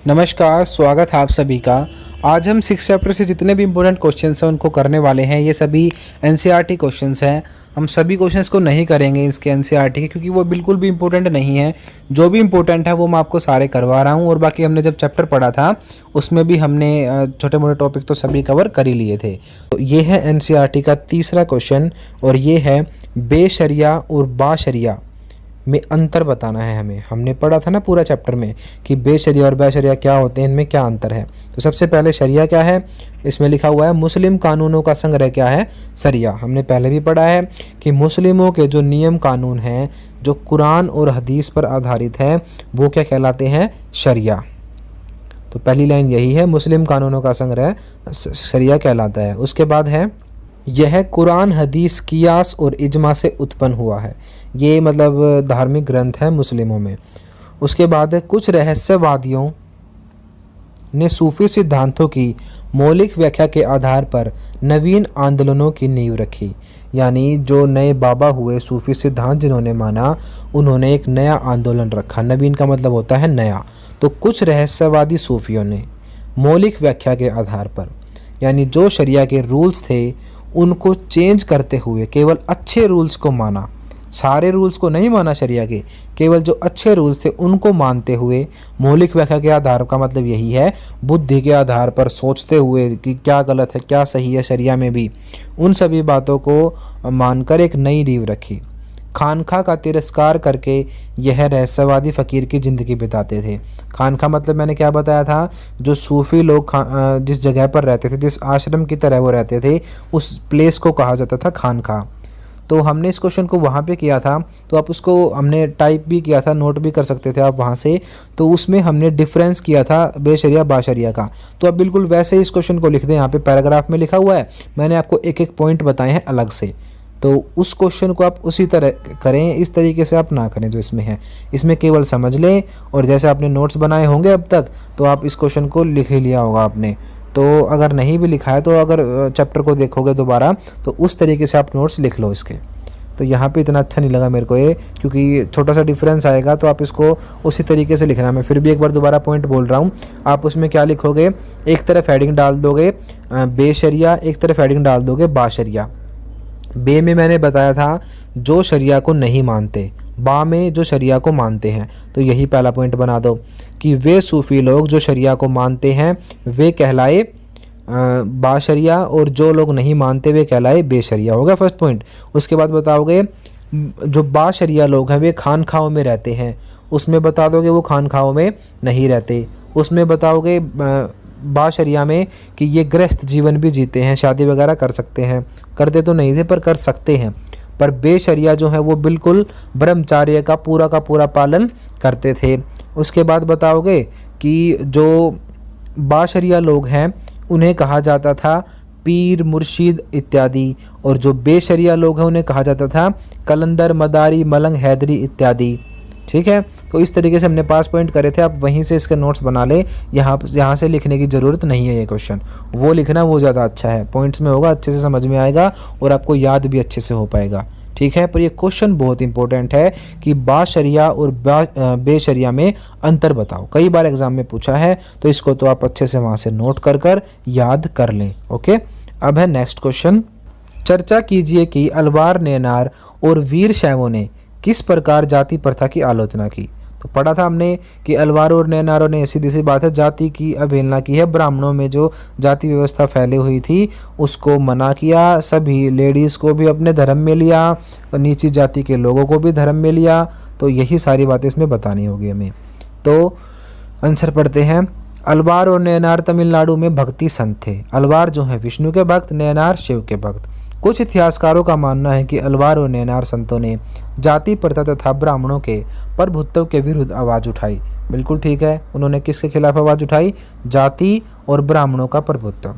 नमस्कार, स्वागत है आप सभी का। आज हम 6 चैप्टर से जितने भी इम्पोर्टेंट क्वेश्चंस हैं उनको करने वाले हैं। ये सभी एनसीईआरटी क्वेश्चंस हैं। हम सभी क्वेश्चंस को नहीं करेंगे इसके एनसीईआरटी के, क्योंकि वो बिल्कुल भी इम्पोर्टेंट नहीं है। जो भी इम्पोर्टेंट है वो मैं आपको सारे करवा रहा हूँ। और बाकी हमने जब चैप्टर पढ़ा था उसमें भी हमने छोटे मोटे टॉपिक तो सभी कवर कर ही लिए थे। तो ये है एनसीईआरटी का तीसरा क्वेश्चन और ये है बेशरिया और बाशरिया में अंतर बताना है हमें। हमने पढ़ा था ना पूरा चैप्टर में कि बेशरिया और बाशरिया क्या होते हैं, इनमें क्या अंतर है। तो सबसे पहले शरिया क्या है, इसमें लिखा हुआ है मुस्लिम कानूनों का संग्रह क्या है, सरिया। हमने पहले भी पढ़ा है कि मुस्लिमों के जो नियम कानून हैं जो कुरान और हदीस पर आधारित है वो क्या कहलाते हैं, शरिया। तो पहली लाइन यही है, मुस्लिम कानूनों का संग्रह शरिया कहलाता है। उसके बाद है यह कुरान हदीस कियास और इजमा से उत्पन्न हुआ है। ये मतलब धार्मिक ग्रंथ है मुस्लिमों में। उसके बाद है कुछ रहस्यवादियों ने सूफी सिद्धांतों की मौलिक व्याख्या के आधार पर नवीन आंदोलनों की नींव रखी। यानी जो नए बाबा हुए सूफी सिद्धांत जिन्होंने माना उन्होंने एक नया आंदोलन रखा। नवीन का मतलब होता है नया। तो कुछ रहस्यवादी सूफियों ने मौलिक व्याख्या के आधार पर, यानी जो शरिया के रूल्स थे उनको चेंज करते हुए केवल अच्छे रूल्स को माना। सारे रूल्स को नहीं माना शरिया के, केवल जो अच्छे रूल्स थे उनको मानते हुए मौलिक व्याख्या के आधार का मतलब यही है बुद्धि के आधार पर सोचते हुए कि क्या गलत है क्या सही है शरिया में भी, उन सभी बातों को मानकर एक नई नींव रखी। खानखा का तिरस्कार करके यह रहस्यवादी फ़कीर की ज़िंदगी बिताते थे। खानखा मतलब मैंने क्या बताया था, जो सूफ़ी लोग जिस जगह पर रहते थे, जिस आश्रम की तरह वो रहते थे, उस प्लेस को कहा जाता था खानखा। तो हमने इस क्वेश्चन को वहाँ पे किया था, तो आप उसको हमने टाइप भी किया था, नोट भी कर सकते थे आप वहाँ से। तो उसमें हमने डिफरेंस किया था बेशरिया बाशरिया का। तो आप बिल्कुल वैसे ही इस क्वेश्चन को लिख दें। यहाँ पे पैराग्राफ में लिखा हुआ है, मैंने आपको एक एक पॉइंट बताए हैं अलग से। तो उस क्वेश्चन को आप उसी तरह करें, इस तरीके से आप ना करें जो इसमें है। इसमें केवल समझ लें और जैसे आपने नोट्स बनाए होंगे अब तक तो आप इस क्वेश्चन को लिख ही लिया होगा आपने। तो अगर नहीं भी लिखा है तो अगर चैप्टर को देखोगे दोबारा तो उस तरीके से आप नोट्स लिख लो इसके। तो यहाँ पे इतना अच्छा नहीं लगा मेरे को ये, क्योंकि छोटा सा डिफरेंस आएगा तो आप इसको उसी तरीके से लिखना। मैं फिर भी एक बार दोबारा पॉइंट बोल रहा हूँ। आप उसमें क्या लिखोगे, एक तरफ हेडिंग डाल दोगे बेशरिया, एक तरफ हेडिंग डाल दोगे बाशरिया। बे में मैंने बताया था जो शरिया को नहीं मानते, बा में जो शरिया को मानते हैं। तो यही पहला पॉइंट बना दो कि वे सूफ़ी लोग जो शरिया को मानते हैं वे कहलाए बाशरिया और जो लोग नहीं मानते वे कहलाए बेशरिया। होगा फर्स्ट पॉइंट। उसके बाद बताओगे जो बाशरिया लोग हैं वे खानखाओं में रहते हैं, उसमें बता दोगे वो खानखाओं में नहीं रहते। उसमें बताओगे बाशरिया में कि ये गृहस्थ जीवन भी जीते हैं, शादी वगैरह कर सकते हैं, करते तो नहीं थे पर कर सकते हैं। पर बेशरिया जो है वो बिल्कुल ब्रह्मचार्य का पूरा पालन करते थे। उसके बाद बताओगे कि जो बाशरिया लोग हैं उन्हें कहा जाता था पीर मुर्शिद इत्यादि, और जो बेशरिया लोग हैं उन्हें कहा जाता था कलंदर मदारी मलंग हैदरी इत्यादि। ठीक है, तो इस तरीके से हमने पास पॉइंट करे थे। आप वहीं से इसके नोट्स बना ले, यहाँ से लिखने की ज़रूरत नहीं है। ये क्वेश्चन वो लिखना वो ज़्यादा अच्छा है, पॉइंट्स में होगा, अच्छे से समझ में आएगा और आपको याद भी अच्छे से हो पाएगा। ठीक है, पर ये क्वेश्चन बहुत इंपॉर्टेंट है कि बाशरिया और बेशरिया में अंतर बताओ। कई बार एग्जाम में पूछा है, तो इसको तो आप अच्छे से वहाँ से नोट कर याद कर लें। ओके, अब है नेक्स्ट क्वेश्चन। चर्चा कीजिए कि अलवार नेनार और वीर शैवों ने किस प्रकार जाति प्रथा की आलोचना की। तो पढ़ा था हमने कि अलवारों और नैनारों ने सीधी सी बात है जाति की अवहेलना की है। ब्राह्मणों में जो जाति व्यवस्था फैली हुई थी उसको मना किया, सभी लेडीज़ को भी अपने धर्म में लिया और नीची जाति के लोगों को भी धर्म में लिया। तो यही सारी बातें इसमें बतानी होगी हमें। तो आंसर पढ़ते हैं। अलवार और नैनार तमिलनाडु में भक्ति संत थे। अलवार जो है विष्णु के भक्त, नैनार शिव के भक्त। कुछ इतिहासकारों का मानना है कि अलवार और नैनार संतों ने जाति प्रथा तथा ब्राह्मणों के प्रभुत्व के विरुद्ध आवाज़ उठाई। बिल्कुल ठीक है, उन्होंने किसके खिलाफ आवाज़ उठाई, जाति और ब्राह्मणों का प्रभुत्व।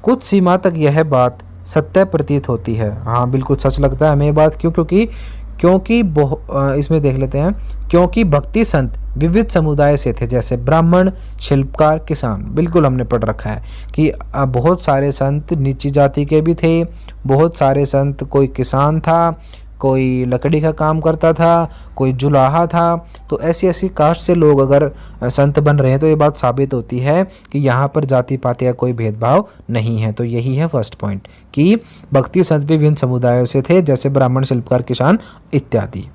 कुछ सीमा तक यह बात सत्य प्रतीत होती है। हाँ बिल्कुल सच लगता है हमें ये बात। क्योंकि इसमें देख लेते हैं, क्योंकि भक्ति संत विविध समुदाय से थे, जैसे ब्राह्मण, शिल्पकार, किसान। बिल्कुल हमने पढ़ रखा है कि बहुत सारे संत नीची जाति के भी थे, बहुत सारे संत कोई किसान था, कोई लकड़ी का काम करता था, कोई जुलाहा था। तो ऐसी ऐसी कास्ट से लोग अगर संत बन रहे हैं तो ये बात साबित होती है कि यहाँ पर जाति पाति का कोई भेदभाव नहीं है। तो यही है फर्स्ट पॉइंट कि भक्ति संत भी विभिन्न समुदायों से थे, जैसे ब्राह्मण, शिल्पकार, किसान इत्यादि।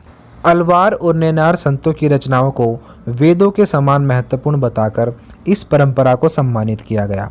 अलवार और नेनार संतों की रचनाओं को वेदों के समान महत्वपूर्ण बताकर इस परंपरा को सम्मानित किया गया।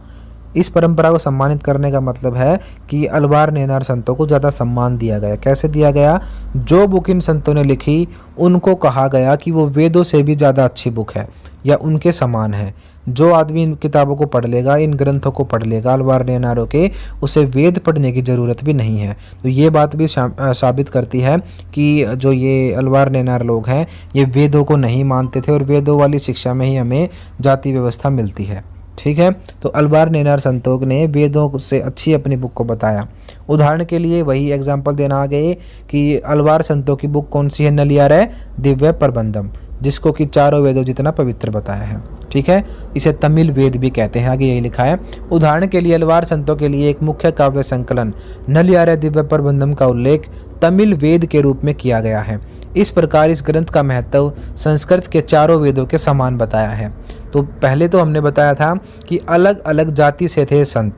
इस परंपरा को सम्मानित करने का मतलब है कि अलवार नेनार संतों को ज़्यादा सम्मान दिया गया। कैसे दिया गया? जो बुक इन संतों ने लिखी उनको कहा गया कि वो वेदों से भी ज़्यादा अच्छी बुक है या उनके समान है। जो आदमी इन किताबों को पढ़ लेगा, इन ग्रंथों को पढ़ लेगा अलवार नेनारों के, उसे वेद पढ़ने की ज़रूरत भी नहीं है। तो ये बात भी साबित करती है कि जो ये अलवार नेनार लोग हैं ये वेदों को नहीं मानते थे और वेदों वाली शिक्षा में ही हमें जाति व्यवस्था मिलती है। ठीक है, तो अलवार नेनार संतों ने वेदों से अच्छी अपनी बुक को बताया। उदाहरण के लिए वही एग्जाम्पल देना आ गए कि अलवार संतों की बुक कौन सी है? नलियारय दिव्य प्रबंधम, जिसको कि चारों वेदों जितना पवित्र बताया है। ठीक है, इसे तमिल वेद भी कहते हैं, आगे यही लिखा है। उदाहरण के लिए अलवार संतों के लिए एक मुख्य काव्य संकलन नलियारय दिव्य प्रबंधम का उल्लेख तमिल वेद के रूप में किया गया है। इस प्रकार इस ग्रंथ का महत्व संस्कृत के चारों वेदों के समान बताया है। तो पहले तो हमने बताया था कि अलग अलग जाति से थे संत,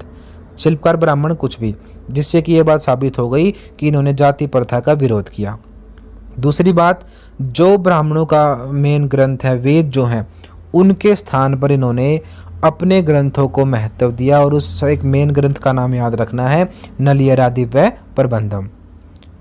शिल्पकार, ब्राह्मण, कुछ भी, जिससे कि ये बात साबित हो गई कि इन्होंने जाति प्रथा का विरोध किया। दूसरी बात, जो ब्राह्मणों का मेन ग्रंथ है वेद जो हैं, उनके स्थान पर इन्होंने अपने ग्रंथों को महत्व दिया और उस एक मेन ग्रंथ का नाम याद रखना है नलियारय दिव्य प्रबंधम।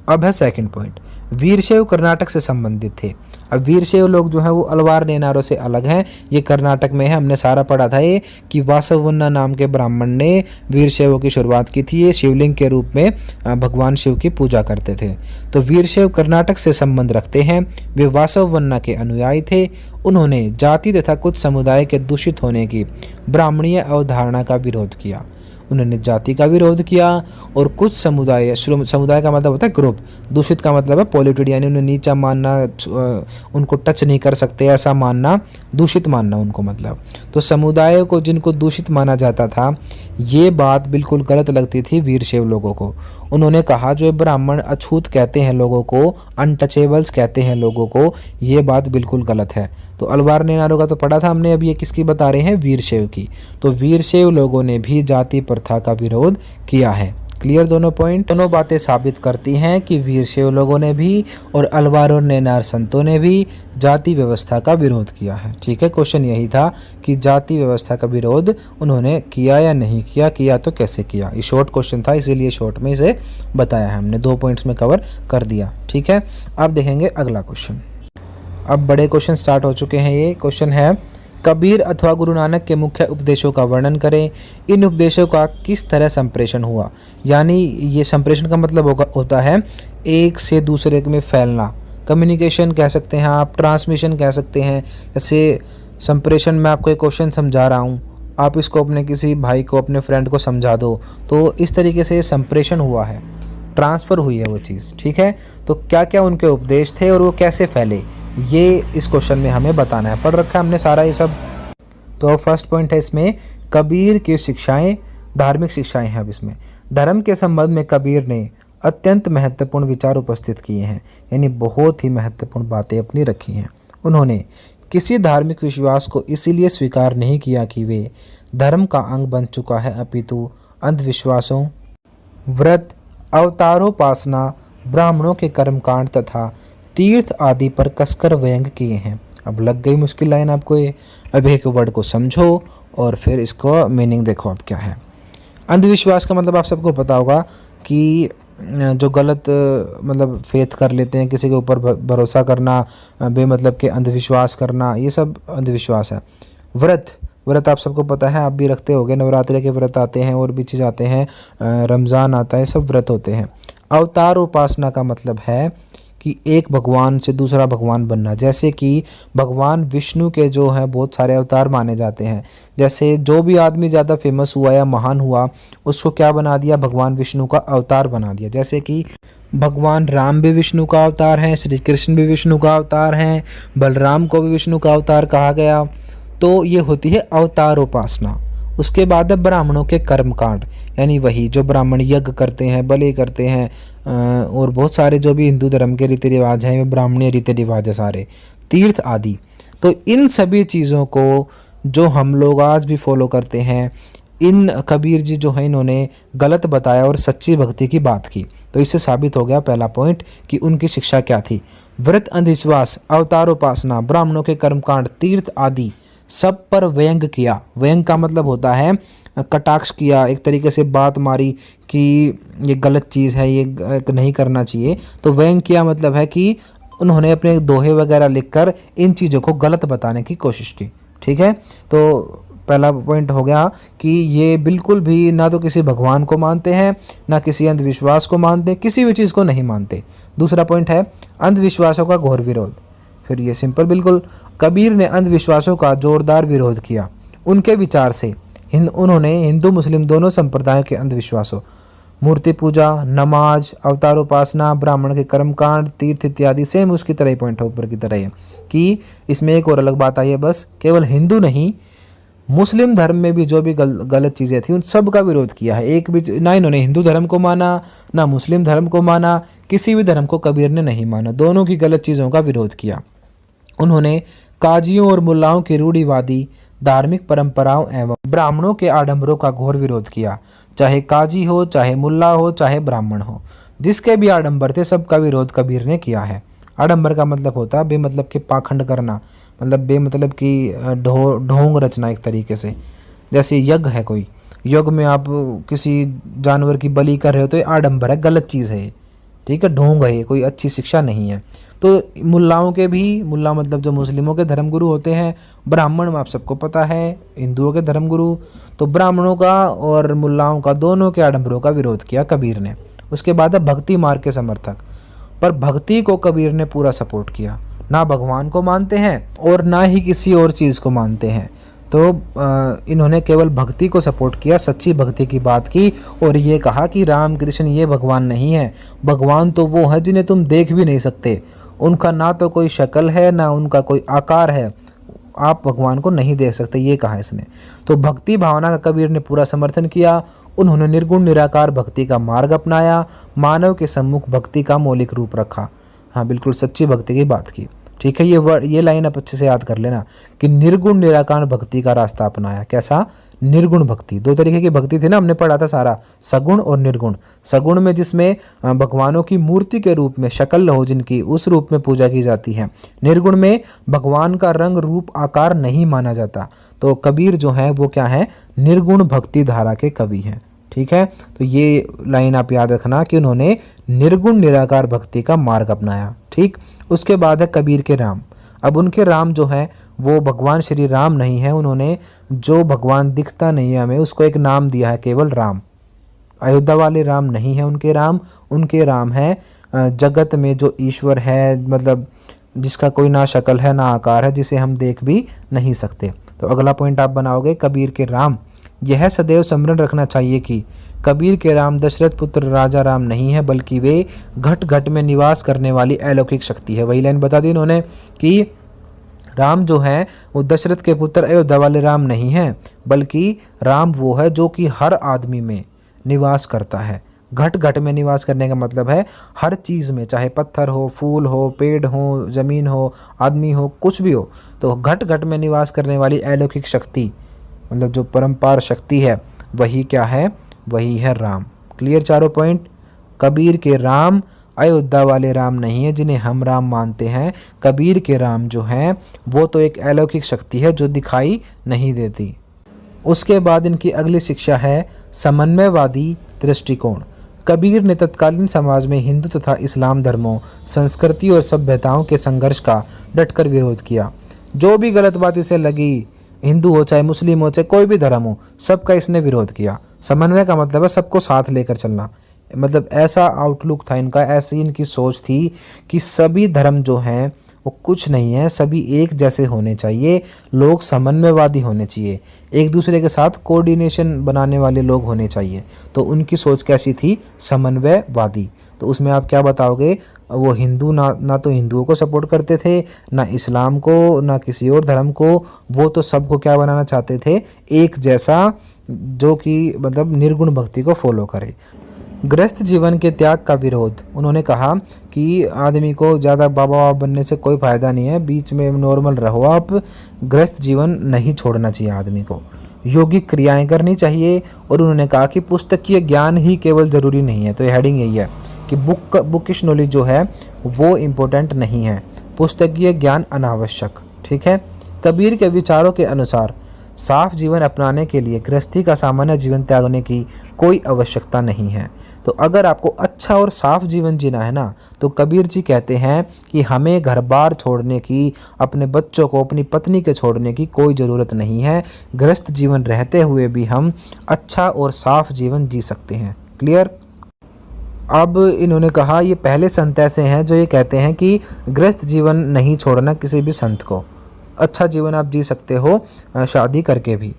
अब है सेकंड पॉइंट, वीरशैव कर्नाटक से संबंधित थे। अब वीरशैव लोग जो है वो अलवार नेनारों से अलग हैं, ये कर्नाटक में है। हमने सारा पढ़ा था ये कि वासवन्ना नाम के ब्राह्मण ने वीरशैवों की शुरुआत की थी। ये शिवलिंग के रूप में भगवान शिव की पूजा करते थे। तो वीरशैव कर्नाटक से संबंध रखते हैं। वे वासवन्ना के अनुयायी थे। उन्होंने जाति तथा कुछ समुदाय के दूषित होने की ब्राह्मणीय अवधारणा का विरोध किया। उन्होंने जाति का विरोध किया और कुछ समुदाय का मतलब होता है ग्रुप, दूषित का मतलब है पॉल्यूटेड, यानी उन्हें नीचा मानना, उनको टच नहीं कर सकते ऐसा मानना, दूषित मानना उनको मतलब। तो समुदायों को जिनको दूषित माना जाता था, ये बात बिल्कुल गलत लगती थी वीरशैव लोगों को। उन्होंने कहा जो ब्राह्मण अछूत कहते हैं लोगों को, अनटचेबल्स कहते हैं लोगों को, ये बात बिल्कुल गलत है। तो अलवार नेनारों का तो पढ़ा था हमने, अब ये किसकी बता रहे हैं? वीरशैव की। तो वीरशैव लोगों ने भी जाति प्रथा का विरोध किया है। क्लियर दोनों पॉइंट? दोनों बातें साबित करती हैं कि वीरशैव लोगों ने भी और अलवार और नेनार संतों ने भी जाति व्यवस्था का विरोध किया है। ठीक है, क्वेश्चन यही था कि जाति व्यवस्था का विरोध उन्होंने किया या नहीं किया, किया तो कैसे किया। ये शॉर्ट क्वेश्चन था, इसीलिए शॉर्ट में इसे बताया है हमने, 2 पॉइंट्स में कवर कर दिया। ठीक है, अब देखेंगे अगला क्वेश्चन। अब बड़े क्वेश्चन स्टार्ट हो चुके हैं। ये क्वेश्चन है, कबीर अथवा गुरु नानक के मुख्य उपदेशों का वर्णन करें। इन उपदेशों का किस तरह संप्रेषण हुआ? यानी ये संप्रेषण का मतलब होता है एक से दूसरे में फैलना, कम्युनिकेशन कह सकते हैं आप, ट्रांसमिशन कह सकते हैं। जैसे संप्रेषण, मैं आपको एक क्वेश्चन समझा रहा हूँ, आप इसको अपने किसी भाई को, अपने फ्रेंड को समझा दो, तो इस तरीके से संप्रेषण हुआ है, ट्रांसफ़र हुई है वो चीज़। ठीक है, तो क्या क्या उनके उपदेश थे और वो कैसे फैले, ये इस क्वेश्चन में हमें बताना है। पढ़ रखा है हमने सारा ये सब। तो फर्स्ट पॉइंट है इसमें कबीर की शिक्षाएं, धार्मिक शिक्षाएं हैं। अब इसमें धर्म के संबंध में कबीर ने अत्यंत महत्वपूर्ण विचार उपस्थित किए हैं, यानी बहुत ही महत्वपूर्ण बातें अपनी रखी हैं। उन्होंने किसी धार्मिक विश्वास को इसीलिए स्वीकार नहीं किया कि वे धर्म का अंग बन चुका है, अपितु अंधविश्वासों, व्रत, अवतारोपासना, ब्राह्मणों के कर्मकांड तथा तीर्थ आदि पर कसकर व्यंग किए हैं। अब लग गई मुश्किल लाइन आपको ये। अब एक वर्ड को समझो और फिर इसको मीनिंग देखो अब क्या है। अंधविश्वास का मतलब आप सबको पता होगा कि जो गलत मतलब फेथ कर लेते हैं, किसी के ऊपर भरोसा करना, बेमतलब के अंधविश्वास करना, ये सब अंधविश्वास है। व्रत आप सबको पता है, आप भी रखते होंगे, नवरात्रि के व्रत आते हैं और भी चीज़ आते हैं, रमज़ान आता है, सब व्रत होते हैं। अवतार उपासना का मतलब है कि एक भगवान से दूसरा भगवान बनना, जैसे कि भगवान विष्णु के जो हैं बहुत सारे अवतार माने जाते हैं। जैसे जो भी आदमी ज़्यादा फेमस हुआ या महान हुआ, उसको क्या बना दिया? भगवान विष्णु का अवतार बना दिया। जैसे कि भगवान राम भी विष्णु का अवतार हैं, श्री कृष्ण भी विष्णु का अवतार हैं, बलराम को भी विष्णु का अवतार कहा गया। तो ये होती है अवतार उपासना। उसके बाद है ब्राह्मणों के कर्मकांड, यानी वही जो ब्राह्मण यज्ञ करते हैं, बलि करते हैं, और बहुत सारे जो भी हिंदू धर्म के रीति रिवाज हैं, वो ब्राह्मणीय रीति रिवाज है सारे, तीर्थ आदि। तो इन सभी चीज़ों को जो हम लोग आज भी फॉलो करते हैं, इन कबीर जी जो है इन्होंने गलत बताया और सच्ची भक्ति की बात की। तो इससे साबित हो गया पहला पॉइंट कि उनकी शिक्षा क्या थी। व्रत, अंधविश्वास, अवतारोपासना, ब्राह्मणों के कर्मकांड, तीर्थ आदि सब पर व्यंग किया। व्यंग का मतलब होता है कटाक्ष किया, एक तरीके से बात मारी कि ये गलत चीज़ है, ये नहीं करना चाहिए। तो व्यंग किया मतलब है कि उन्होंने अपने दोहे वगैरह लिखकर इन चीज़ों को गलत बताने की कोशिश की। ठीक है, तो पहला पॉइंट हो गया कि ये बिल्कुल भी ना तो किसी भगवान को मानते हैं, ना किसी अंधविश्वास को मानते, किसी भी चीज़ को नहीं मानते। दूसरा पॉइंट है अंधविश्वासों का घोर विरोध। फिर ये सिंपल बिल्कुल, कबीर ने अंधविश्वासों का जोरदार विरोध किया। उनके विचार से उन्होंने हिंदू मुस्लिम दोनों संप्रदायों के अंधविश्वासों, मूर्ति पूजा, नमाज, अवतारोपासना, ब्राह्मण के कर्मकांड, तीर्थ इत्यादि, सेम उसकी तरह ही पॉइंट ऊपर की तरह है कि इसमें एक और अलग बात आई है, बस केवल हिंदू नहीं मुस्लिम धर्म में भी जो भी गलत चीज़ें थी उन सब का विरोध किया है। एक भी ना इन्होंने हिंदू धर्म को माना, ना मुस्लिम धर्म को माना, किसी भी धर्म को कबीर ने नहीं माना, दोनों की गलत चीज़ों का विरोध किया। उन्होंने काजियों और मुल्लाओं की रूढ़िवादी धार्मिक परंपराओं एवं ब्राह्मणों के आडंबरों का घोर विरोध किया। चाहे काजी हो, चाहे मुल्ला हो, चाहे ब्राह्मण हो, जिसके भी आडंबर थे सबका विरोध कबीर ने किया है। आडंबर का मतलब होता है बेमतलब कि पाखंड करना, मतलब बेमतलब कि ढोंग रचना एक तरीके से। जैसे यज्ञ है, कोई यज्ञ में आप किसी जानवर की बलि कर रहे हो तो ये आडंबर है, गलत चीज़ है, ठीक है, ढोंग है, कोई अच्छी शिक्षा नहीं है। तो मुल्लाओं के भी, मुल्ला मतलब जो मुस्लिमों के धर्मगुरु होते हैं, ब्राह्मण में आप सबको पता है हिंदुओं के धर्मगुरु, तो ब्राह्मणों का और मुल्लाओं का दोनों के आडंबरों का विरोध किया कबीर ने। उसके बाद है भक्ति मार्ग के समर्थक, पर भक्ति को कबीर ने पूरा सपोर्ट किया। ना भगवान को मानते हैं और ना ही किसी और चीज़ को मानते हैं, तो इन्होंने केवल भक्ति को सपोर्ट किया, सच्ची भक्ति की बात की और ये कहा कि राम कृष्ण ये भगवान नहीं है, भगवान तो वो है जिन्हें तुम देख भी नहीं सकते, उनका ना तो कोई शक्ल है ना उनका कोई आकार है, आप भगवान को नहीं देख सकते, ये कहा इसने। तो भक्ति भावना का कबीर ने पूरा समर्थन किया। उन्होंने निर्गुण निराकार भक्ति का मार्ग अपनाया, मानव के सम्मुख भक्ति का मौलिक रूप रखा। हाँ, बिल्कुल सच्ची भक्ति की बात की। ठीक है, ये लाइन आप अच्छे से याद कर लेना कि निर्गुण निराकार भक्ति का रास्ता अपनाया। कैसा? निर्गुण भक्ति। दो तरीके की भक्ति थी ना, हमने पढ़ा था सारा, सगुण और निर्गुण। सगुण में जिसमें भगवानों की मूर्ति के रूप में शक्ल हो जिनकी, उस रूप में पूजा की जाती है। निर्गुण में भगवान का रंग रूप आकार नहीं माना जाता। तो कबीर जो है वो क्या है? निर्गुण भक्ति धारा के कवि हैं। ठीक है, तो ये लाइन आप याद रखना कि उन्होंने निर्गुण निराकार भक्ति का मार्ग अपनाया। ठीक, उसके बाद है कबीर के राम। अब उनके राम जो है वो भगवान श्री राम नहीं है, उन्होंने जो भगवान दिखता नहीं है हमें उसको एक नाम दिया है, केवल राम। अयोध्या वाले राम नहीं है उनके राम, उनके राम है जगत में जो ईश्वर है, मतलब जिसका कोई ना शक्ल है ना आकार है, जिसे हम देख भी नहीं सकते। तो अगला पॉइंट आप बनाओगे कबीर के राम। यह सदैव स्मरण रखना चाहिए कि कबीर के राम दशरथ पुत्र राजा राम नहीं है, बल्कि वे घट घट में निवास करने वाली अलौकिक शक्ति है। वही लाइन बता दी इन्होंने कि राम जो है वो दशरथ के पुत्र अयोध्या वाले राम नहीं है, बल्कि राम वो है जो कि हर आदमी में निवास करता है। घट घट में निवास करने का मतलब है हर चीज़ में, चाहे पत्थर हो, फूल हो, पेड़ हो, ज़मीन हो, आदमी हो, कुछ भी हो, तो घट घट में निवास करने वाली अलौकिक शक्ति, मतलब जो परंपार शक्ति है, वही क्या है? वही है राम। क्लियर चारों पॉइंट? कबीर के राम अयोध्या वाले राम नहीं है जिन्हें हम राम मानते हैं। कबीर के राम जो हैं वो तो एक अलौकिक शक्ति है जो दिखाई नहीं देती। उसके बाद इनकी अगली शिक्षा है समन्वयवादी दृष्टिकोण। कबीर ने तत्कालीन समाज में हिंदू तथा इस्लाम धर्मों, संस्कृति और सभ्यताओं के संघर्ष का डटकर विरोध किया। जो भी गलत बात इसे लगी, हिंदू हो चाहे मुस्लिम हो चाहे कोई भी धर्म हो, सबका इसने विरोध किया। समन्वय का मतलब है सबको साथ लेकर चलना, मतलब ऐसा आउटलुक था इनका, ऐसी इनकी सोच थी कि सभी धर्म जो हैं वो कुछ नहीं है, सभी एक जैसे होने चाहिए, लोग समन्वयवादी होने चाहिए, एक दूसरे के साथ कोऑर्डिनेशन बनाने वाले लोग होने चाहिए। तो उनकी सोच कैसी थी? समन्वयवादी। तो उसमें आप क्या बताओगे? वो हिंदू ना तो हिंदुओं को सपोर्ट करते थे, ना इस्लाम को, ना किसी और धर्म को, वो तो सबको क्या बनाना चाहते थे? एक जैसा, जो कि मतलब निर्गुण भक्ति को फॉलो करे। गृहस्थ जीवन के त्याग का विरोध। उन्होंने कहा कि आदमी को ज़्यादा बाबा बनने से कोई फ़ायदा नहीं है, बीच में नॉर्मल रहो आप, गृहस्थ जीवन नहीं छोड़ना चाहिए आदमी को, योगिक क्रियाएं करनी चाहिए। और उन्होंने कहा कि पुस्तकीय ज्ञान ही केवल ज़रूरी नहीं है। तो ये हेडिंग यही है कि बुकिश नॉलेज जो है वो इम्पोर्टेंट नहीं है, पुस्तकीय ज्ञान अनावश्यक। ठीक है। कबीर के विचारों के अनुसार साफ जीवन अपनाने के लिए गृहस्थी का सामान्य जीवन त्यागने की कोई आवश्यकता नहीं है। तो अगर आपको अच्छा और साफ जीवन जीना है ना, तो कबीर जी कहते हैं कि हमें घर बार छोड़ने की, अपने बच्चों को, अपनी पत्नी के छोड़ने की कोई ज़रूरत नहीं है। गृहस्थ जीवन रहते हुए भी हम अच्छा और साफ जीवन जी सकते हैं। क्लियर? अब इन्होंने कहा ये पहले संत ऐसे हैं जो ये कहते हैं कि गृहस्थ जीवन नहीं छोड़ना किसी भी संत को, अच्छा जीवन आप जी सकते हो शादी करके भी।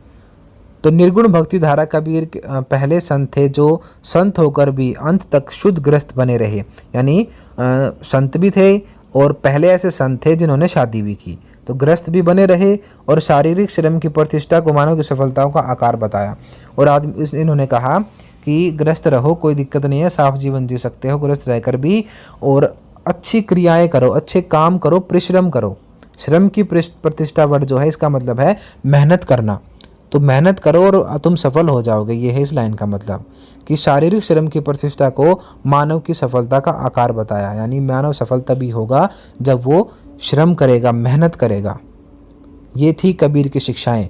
तो निर्गुण भक्ति धारा कबीर पहले संत थे जो संत होकर भी अंत तक शुद्ध गृहस्थ बने रहे, यानी संत भी थे और पहले ऐसे संत थे जिन्होंने शादी भी की, तो गृहस्थ भी बने रहे और शारीरिक श्रम की प्रतिष्ठा को मानव की सफलताओं का आकार बताया। और आदमी इन्होंने कहा कि गृहस्थ रहो, कोई दिक्कत नहीं है, साफ जीवन जी सकते हो गृहस्थ रहकर भी, और अच्छी क्रियाएं करो, अच्छे काम करो, परिश्रम करो। श्रम की प्रतिष्ठा वर्ड जो है इसका मतलब है मेहनत करना। तो मेहनत करो और तुम सफल हो जाओगे, ये है इस लाइन का मतलब, कि शारीरिक श्रम की प्रतिष्ठा को मानव की सफलता का आकार बताया, यानी मानव सफल तभी होगा जब वो श्रम करेगा, मेहनत करेगा। ये थी कबीर की शिक्षाएं।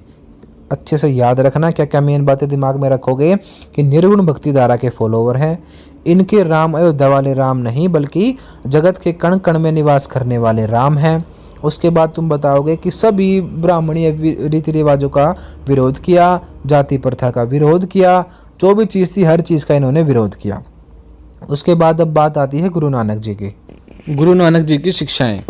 अच्छे से याद रखना क्या क्या मेन बातें दिमाग में रखोगे कि निर्गुण भक्ति धारा के फॉलोवर हैं, इनके राम अयोध्या वाले राम नहीं बल्कि जगत के कण कण में निवास करने वाले राम हैं। उसके बाद तुम बताओगे कि सभी ब्राह्मणीय रीति रिवाजों का विरोध किया, जाति प्रथा का विरोध किया, जो भी चीज़ थी हर चीज़ का इन्होंने विरोध किया। उसके बाद अब बात आती है गुरु नानक जी की। गुरु नानक जी की शिक्षाएं।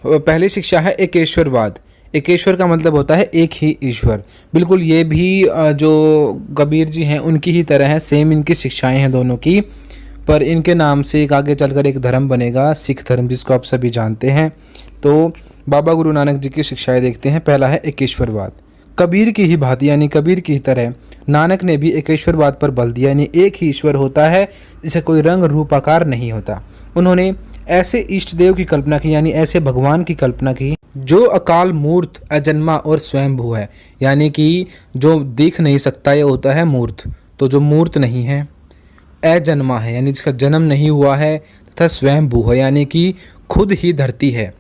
पहली शिक्षा है एकेश्वरवाद। एकेश्वर का मतलब होता है एक ही ईश्वर। बिल्कुल ये भी जो कबीर जी हैं उनकी ही तरह है, सेम इनकी शिक्षाएं हैं दोनों की, पर इनके नाम से एक आगे चलकर एक धर्म बनेगा, सिख धर्म, जिसको आप सभी जानते हैं। तो बाबा गुरु नानक जी की शिक्षाएं देखते हैं। पहला है एकेश्वरवाद। कबीर की ही भांति यानी कबीर की ही तरह नानक ने भी एकेश्वरवाद पर बल दिया, यानी एक ही ईश्वर होता है जिसे कोई रंग रूप आकार नहीं होता। उन्होंने ऐसे इष्ट देव की कल्पना की, यानी ऐसे भगवान की कल्पना की जो अकाल मूर्त, अजन्मा और स्वयंभू है, यानी कि जो दिख नहीं सकता ये होता है मूर्त। तो जो मूर्त नहीं है, अजन्मा है यानी जिसका जन्म नहीं हुआ है, तथा स्वयंभू है यानी कि खुद ही धरती है,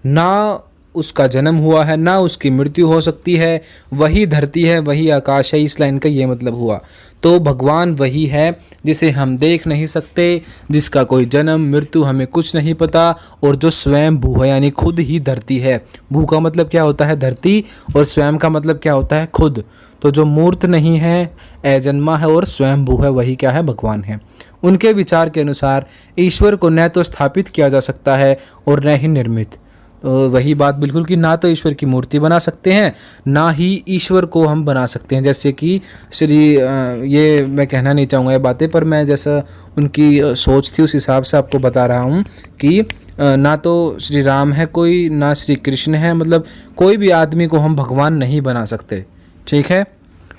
ना उसका जन्म हुआ है ना उसकी मृत्यु हो सकती है, वही धरती है, वही आकाश है। इस लाइन का ये मतलब हुआ। तो भगवान वही है जिसे हम देख नहीं सकते, जिसका कोई जन्म मृत्यु हमें कुछ नहीं पता, और जो स्वयं भू है यानी खुद ही धरती है। भू का मतलब क्या होता है? धरती, और स्वयं का मतलब क्या होता है? खुद। तो जो मूर्त नहीं है, अजन्मा है और स्वयं भू है, वही क्या है? भगवान है। उनके विचार के अनुसार ईश्वर को न तो स्थापित किया जा सकता है और न ही निर्मित। तो वही बात बिल्कुल कि ना तो ईश्वर की मूर्ति बना सकते हैं, ना ही ईश्वर को हम बना सकते हैं। जैसे कि ये मैं कहना नहीं चाहूँगा ये बातें, पर मैं जैसा उनकी सोच थी उस हिसाब से आपको बता रहा हूँ कि ना तो श्री राम है कोई, ना श्री कृष्ण है, मतलब कोई भी आदमी को हम भगवान नहीं बना सकते। ठीक है।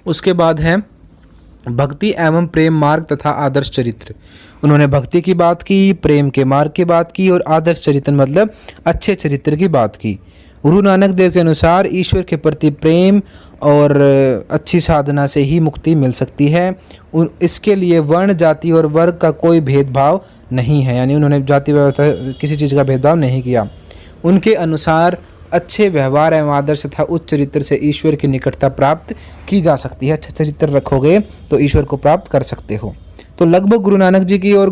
उसके बाद है भक्ति एवं प्रेम मार्ग तथा आदर्श चरित्र। उन्होंने भक्ति की बात की, प्रेम के मार्ग की बात की, और आदर्श चरित्र मतलब अच्छे चरित्र की बात की। गुरु नानक देव के अनुसार ईश्वर के प्रति प्रेम और अच्छी साधना से ही मुक्ति मिल सकती है। इसके लिए वर्ण, जाति और वर्ग का कोई भेदभाव नहीं है, यानी उन्होंने जाति व्यवस्था किसी चीज़ का भेदभाव नहीं किया। उनके अनुसार अच्छे व्यवहार एवं आदर्श तथा उच्च चरित्र से ईश्वर की निकटता प्राप्त की जा सकती है। अच्छा चरित्र रखोगे तो ईश्वर को प्राप्त कर सकते हो। तो लगभग गुरु नानक जी की और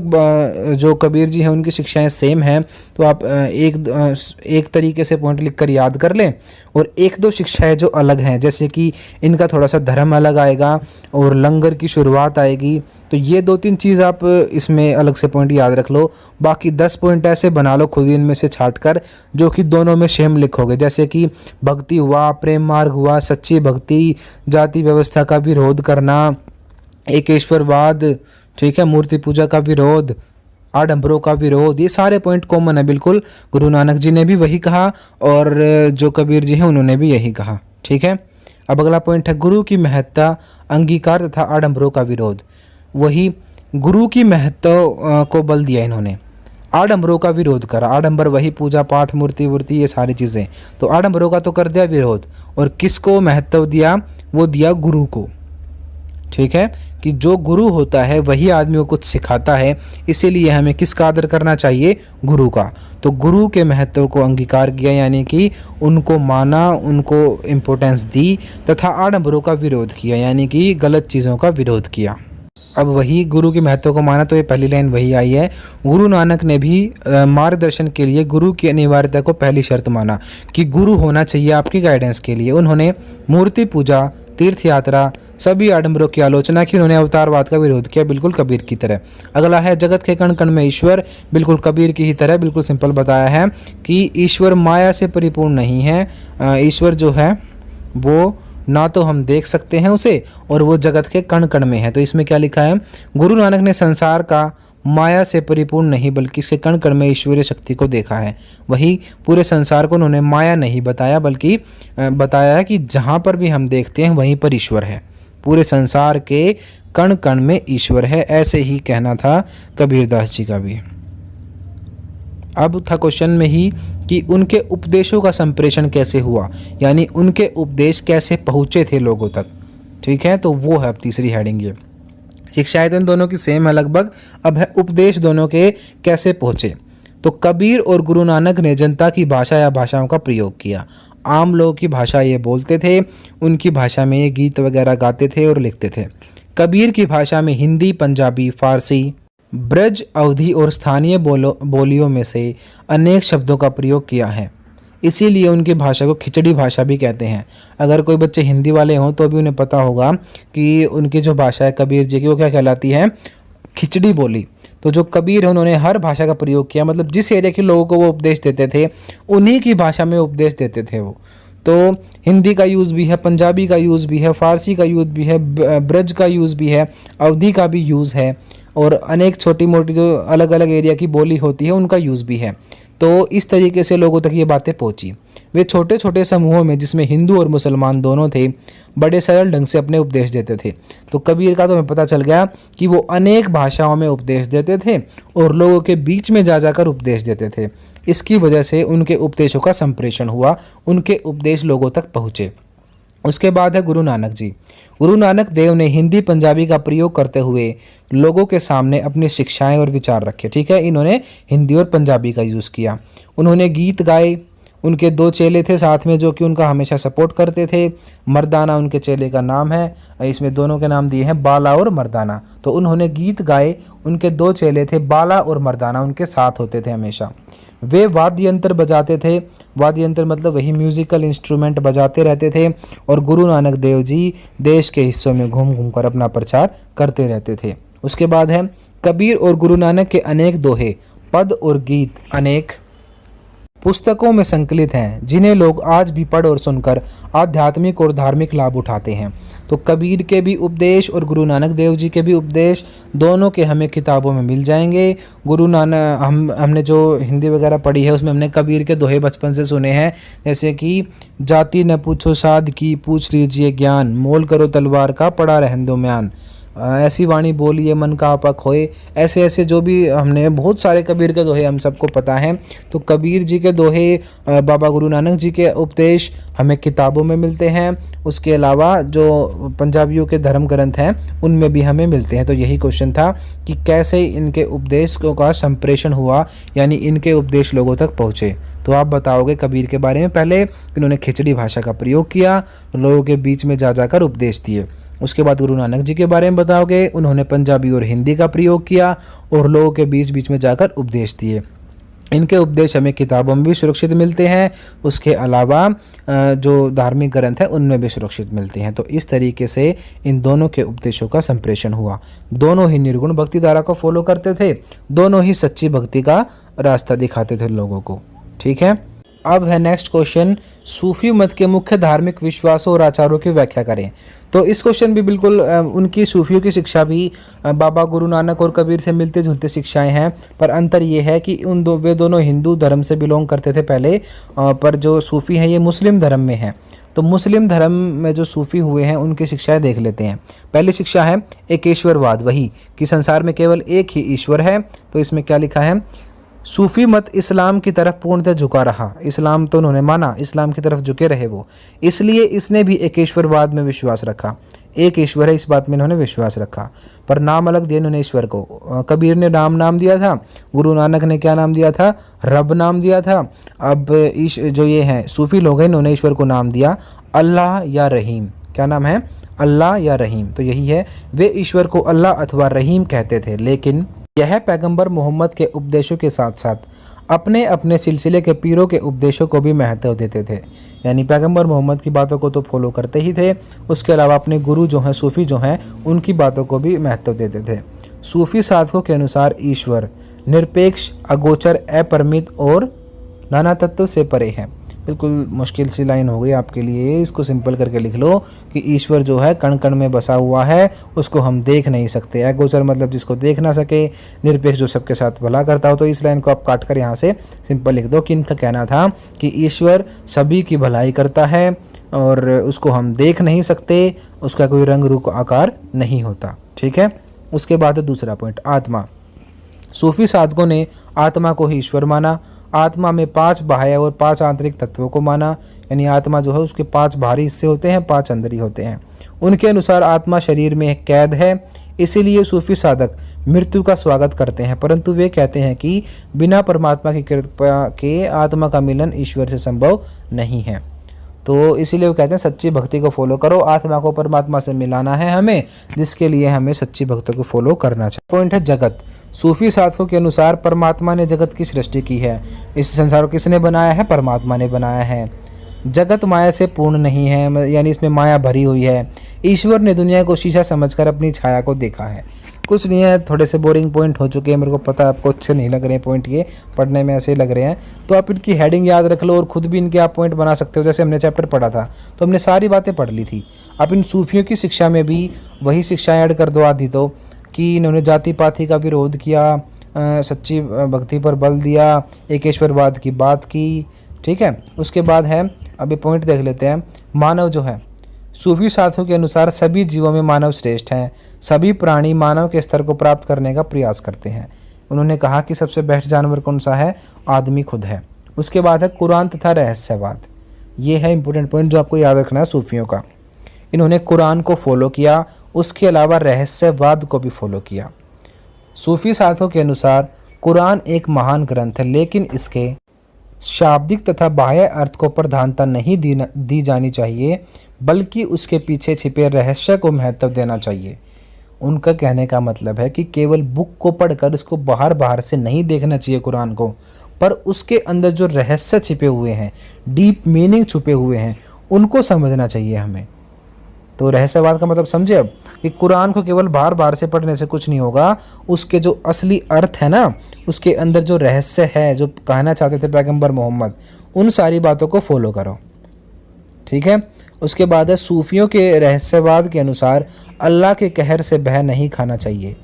जो कबीर जी हैं उनकी शिक्षाएं सेम हैं। तो आप एक तरीके से पॉइंट लिखकर याद कर लें। और एक दो शिक्षाएं जो अलग हैं, जैसे कि इनका थोड़ा सा धर्म अलग आएगा और लंगर की शुरुआत आएगी। तो ये 2-3 चीज़ आप इसमें अलग से पॉइंट याद रख लो। बाकी 10 पॉइंट ऐसे बना लो खुद ही इनमें से छाट कर, जो कि दोनों में सेम लिखोगे। जैसे कि भक्ति हुआ, प्रेम मार्ग हुआ, सच्ची भक्ति, जाति व्यवस्था का विरोध करना, एकेश्वरवाद, ठीक है, मूर्ति पूजा का विरोध, आडंबरों का विरोध, ये सारे पॉइंट कॉमन है बिल्कुल। गुरु नानक जी ने भी वही कहा और जो कबीर जी हैं उन्होंने भी यही कहा, ठीक है। अब अगला पॉइंट है गुरु की महत्ता, अंगीकार तथा आडंबरों का विरोध। वही गुरु की महत्ता को बल दिया इन्होंने, आडंबरों का विरोध करा। आडंबर वही पूजा पाठ, मूर्ति वूर्ति, ये सारी चीज़ें। तो आडंबरों का तो कर दिया विरोध, और किसको महत्व दिया? वो दिया गुरु को, ठीक है, कि जो गुरु होता है वही आदमी को कुछ सिखाता है, इसीलिए हमें किसका आदर करना चाहिए? गुरु का। तो गुरु के महत्व को अंगीकार किया, यानी कि उनको माना, उनको इम्पोर्टेंस दी, तथा आडंबरों का विरोध किया, यानी कि गलत चीज़ों का विरोध किया। अब वही गुरु के महत्व को माना, तो ये पहली लाइन वही आई है। गुरु नानक ने भी मार्गदर्शन के लिए गुरु की अनिवार्यता को पहली शर्त माना कि गुरु होना चाहिए आपकी गाइडेंस के लिए। उन्होंने मूर्ति पूजा, तीर्थ यात्रा, सभी आडंबरों की आलोचना की। उन्होंने अवतारवाद का विरोध किया, बिल्कुल कबीर की तरह। अगला है जगत के कण कण में ईश्वर, बिल्कुल कबीर की ही तरह, बिल्कुल सिंपल बताया है कि ईश्वर माया से परिपूर्ण नहीं है। ईश्वर जो है वो ना तो हम देख सकते हैं उसे, और वो जगत के कण कण में है। तो इसमें क्या लिखा है? गुरु नानक ने संसार का माया से परिपूर्ण नहीं बल्कि इसके कण कण में ईश्वरीय शक्ति को देखा है। वही पूरे संसार को उन्होंने माया नहीं बताया, बल्कि बताया कि जहाँ पर भी हम देखते हैं वहीं पर ईश्वर है। पूरे संसार के कण कण में ईश्वर है, ऐसे ही कहना था कबीरदास जी का भी। अब था क्वेश्चन में ही कि उनके उपदेशों का संप्रेषण कैसे हुआ, यानी उनके उपदेश कैसे पहुँचे थे लोगों तक, ठीक है। तो वो है अब तीसरी हेडिंग ये। शिक्षाएं तो इन दोनों की सेम है लगभग, अब है उपदेश दोनों के कैसे पहुँचे। तो कबीर और गुरु नानक ने जनता की भाषा या भाषाओं का प्रयोग किया। आम लोगों की भाषा ये बोलते थे, उनकी भाषा में ये गीत वगैरह गाते थे और लिखते थे। कबीर की भाषा में हिंदी, पंजाबी, फारसी, ब्रज, अवधी और स्थानीय बोलियों में से अनेक शब्दों का प्रयोग किया है। इसीलिए उनकी भाषा को खिचड़ी भाषा भी कहते हैं। अगर कोई बच्चे हिंदी वाले हों तो भी उन्हें पता होगा कि उनकी जो भाषा है कबीर जी की, वो क्या कहलाती है? खिचड़ी बोली। तो जो कबीर है उन्होंने हर भाषा का प्रयोग किया, मतलब जिस एरिया के लोगों को वो उपदेश देते थे उन्हीं की भाषा में उपदेश देते थे वो। तो हिंदी का यूज़ भी है, पंजाबी का यूज़ भी है, फारसी का यूज़ भी है, ब्रज का यूज़ भी है, अवधी का भी यूज़ है, और अनेक छोटी मोटी जो अलग अलग एरिया की बोली होती है उनका यूज़ भी है। तो इस तरीके से लोगों तक ये बातें पहुंची। वे छोटे छोटे समूहों में, जिसमें हिंदू और मुसलमान दोनों थे, बड़े सरल ढंग से अपने उपदेश देते थे। तो कबीर का तो हमें पता चल गया कि वो अनेक भाषाओं में उपदेश देते थे और लोगों के बीच में जा जाकर उपदेश देते थे। इसकी वजह से उनके उपदेशों का संप्रेषण हुआ, उनके उपदेश लोगों तक पहुँचे। उसके बाद है गुरु नानक जी। गुरु नानक देव ने हिंदी पंजाबी का प्रयोग करते हुए लोगों के सामने अपनी शिक्षाएं और विचार रखे, ठीक है। इन्होंने हिंदी और पंजाबी का यूज़ किया। उन्होंने गीत गाए। उनके 2 चेले थे साथ में जो कि उनका हमेशा सपोर्ट करते थे। मर्दाना उनके चेले का नाम है, इसमें दोनों के नाम दिए हैं बाला और मर्दाना। तो उन्होंने गीत गाए, उनके 2 चेले थे बाला और मर्दाना, उनके साथ होते थे हमेशा। वे वाद्य यंत्र बजाते थे। वाद्य यंत्र मतलब वही म्यूजिकल इंस्ट्रूमेंट बजाते रहते थे। और गुरु नानक देव जी देश के हिस्सों में घूम घूम कर अपना प्रचार करते रहते थे। उसके बाद है कबीर और गुरु नानक के अनेक दोहे, पद और गीत अनेक पुस्तकों में संकलित हैं, जिन्हें लोग आज भी पढ़ और सुनकर आध्यात्मिक और धार्मिक लाभ उठाते हैं। तो कबीर के भी उपदेश और गुरु नानक देव जी के भी उपदेश दोनों के हमें किताबों में मिल जाएंगे। गुरु नानक हमने जो हिंदी वगैरह पढ़ी है उसमें हमने कबीर के दोहे बचपन से सुने हैं, जैसे कि जाति न पूछो साध की, पूछ लीजिए ज्ञान, मोल करो तलवार का, पड़ा रहन दो म्यान, ऐसी वाणी बोलिए मन का आपक होए। ऐसे ऐसे जो भी हमने बहुत सारे कबीर के दोहे हम सबको पता हैं। तो कबीर जी के दोहे, बाबा गुरु नानक जी के उपदेश हमें किताबों में मिलते हैं। उसके अलावा जो पंजाबियों के धर्म ग्रंथ हैं उनमें भी हमें मिलते हैं। तो यही क्वेश्चन था कि कैसे इनके उपदेशों का संप्रेषण हुआ, यानी इनके उपदेश लोगों तक पहुँचे। तो आप बताओगे कबीर के बारे में। पहले इन्होंने खिचड़ी भाषा का प्रयोग किया, लोगों के बीच में जा जाकर उपदेश दिए। उसके बाद गुरु नानक जी के बारे में बताओगे, उन्होंने पंजाबी और हिंदी का प्रयोग किया और लोगों के बीच बीच में जाकर उपदेश दिए। इनके उपदेश हमें किताबों में भी सुरक्षित मिलते हैं, उसके अलावा जो धार्मिक ग्रंथ है उनमें भी सुरक्षित मिलते हैं। तो इस तरीके से इन दोनों के उपदेशों का संप्रेषण हुआ। दोनों ही निर्गुण भक्ति धारा को फॉलो करते थे, दोनों ही सच्ची भक्ति का रास्ता दिखाते थे लोगों को। ठीक है, अब है नेक्स्ट क्वेश्चन, सूफी मत के मुख्य धार्मिक विश्वासों और आचारों की व्याख्या करें। तो इस क्वेश्चन भी बिल्कुल उनकी सूफियों की शिक्षा भी बाबा गुरु नानक और कबीर से मिलते जुलते शिक्षाएं हैं, पर अंतर ये है कि वे दोनों हिंदू धर्म से बिलोंग करते थे पहले, पर जो सूफी हैं ये मुस्लिम धर्म में हैं। तो मुस्लिम धर्म में जो सूफी हुए हैं उनकी शिक्षाएं देख लेते हैं। पहली शिक्षा है एकेश्वरवाद, वही कि संसार में केवल एक ही ईश्वर है। तो इसमें क्या लिखा है, सूफी मत इस्लाम की तरफ पूर्णतः झुका रहा। इस्लाम तो उन्होंने माना, इस्लाम की तरफ झुके रहे वो, इसलिए इसने भी एकेश्वरवाद में विश्वास रखा। एक ईश्वर है इस बात में इन्होंने विश्वास रखा, पर नाम अलग दिया इन्होंने ईश्वर को। कबीर ने नाम दिया था, गुरु नानक ने क्या नाम दिया था, रब नाम दिया था। अब जो ये हैं सूफी लोग हैं, इन्होंने ईश्वर को नाम दिया अल्लाह या रहीम। क्या नाम है, अल्लाह या रहीम। तो यही है, वे ईश्वर को अल्लाह अथवा रहीम कहते थे, लेकिन यह पैगंबर मोहम्मद के उपदेशों के साथ साथ अपने अपने सिलसिले के पीरों के उपदेशों को भी महत्व देते थे। यानी पैगंबर मोहम्मद की बातों को तो फॉलो करते ही थे, उसके अलावा अपने गुरु जो हैं सूफी जो हैं उनकी बातों को भी महत्व देते थे। सूफी साधकों के अनुसार ईश्वर निरपेक्ष, अगोचर, अपरिमित और नाना तत्व से परे है। बिल्कुल मुश्किल सी लाइन हो गई आपके लिए, इसको सिंपल करके लिख लो कि ईश्वर जो है कण कण में बसा हुआ है, उसको हम देख नहीं सकते। अगोचर मतलब जिसको देख ना सके, निरपेक्ष जो सबके साथ भला करता हो। तो इस लाइन को आप काट कर यहाँ से सिंपल लिख दो कि इनका कहना था कि ईश्वर सभी की भलाई करता है और उसको हम देख नहीं सकते, उसका कोई रंग रूप आकार नहीं होता। ठीक है, उसके बाद दूसरा पॉइंट, आत्मा। सूफी साधकों ने आत्मा को ही ईश्वर माना। आत्मा में 5 बाह्य और 5 आंतरिक तत्वों को माना। यानी आत्मा जो है उसके 5 बाहरी हिस्से होते हैं, 5 अंदरी होते हैं। उनके अनुसार आत्मा शरीर में एक कैद है, इसीलिए सूफी साधक मृत्यु का स्वागत करते हैं, परंतु वे कहते हैं कि बिना परमात्मा की कृपा के आत्मा का मिलन ईश्वर से संभव नहीं है। तो इसीलिए वो कहते हैं सच्ची भक्ति को फॉलो करो, आत्मा को परमात्मा से मिलाना है हमें, जिसके लिए हमें सच्ची भक्ति को फॉलो करना चाहिए। पॉइंट है जगत। सूफी साधकों के अनुसार परमात्मा ने जगत की सृष्टि की है। इस संसार को किसने बनाया है, परमात्मा ने बनाया है। जगत माया से पूर्ण नहीं है, यानी इसमें माया भरी हुई है। ईश्वर ने दुनिया को शीशा समझकर अपनी छाया को देखा है। कुछ नहीं है, थोड़े से बोरिंग पॉइंट हो चुके हैं, मेरे को पता है आपको अच्छे नहीं लग रहे हैं पॉइंट, ये पढ़ने में ऐसे ही लग रहे हैं। तो आप इनकी हेडिंग याद रख लो और खुद भी इनके आप पॉइंट बना सकते हो। जैसे हमने चैप्टर पढ़ा था तो हमने सारी बातें पढ़ ली थी। आप इन सूफियों की शिक्षा में भी वही शिक्षाएं ऐड कर दो आधी, तो कि इन्होंने जाति पाति का विरोध किया, सच्ची भक्ति पर बल दिया, एकेश्वरवाद की बात की। ठीक है, उसके बाद है, अभी पॉइंट देख लेते हैं, मानव जो है। सूफी साधकों के अनुसार सभी जीवों में मानव श्रेष्ठ हैं। सभी प्राणी मानव के स्तर को प्राप्त करने का प्रयास करते हैं। उन्होंने कहा कि सबसे बेस्ट जानवर कौन सा है, आदमी खुद है। उसके बाद है कुरान तथा रहस्यवाद। ये है इंपॉर्टेंट पॉइंट जो आपको याद रखना है सूफियों का। इन्होंने कुरान को फॉलो किया, उसके अलावा रहस्यवाद को भी फॉलो किया। सूफी साधकों के अनुसार कुरान एक महान ग्रंथ है, लेकिन इसके शाब्दिक तथा बाह्य अर्थ को प्रधानता नहीं दी जानी चाहिए, बल्कि उसके पीछे छिपे रहस्य को महत्व देना चाहिए। उनका कहने का मतलब है कि केवल बुक को पढ़कर उसको बाहर से नहीं देखना चाहिए कुरान को, पर उसके अंदर जो रहस्य छिपे हुए हैं, डीप मीनिंग छुपे हुए हैं, उनको समझना चाहिए हमें। तो रहस्यवाद का मतलब समझे अब, कि कुरान को केवल बाहर से पढ़ने से कुछ नहीं होगा, उसके जो असली अर्थ है ना, उसके अंदर जो रहस्य है, जो कहना चाहते थे पैगंबर मोहम्मद, उन सारी बातों को फॉलो करो। ठीक है, उसके बाद है सूफियों के रहस्यवाद के अनुसार अल्लाह के कहर से बह नहीं खाना चाहिए।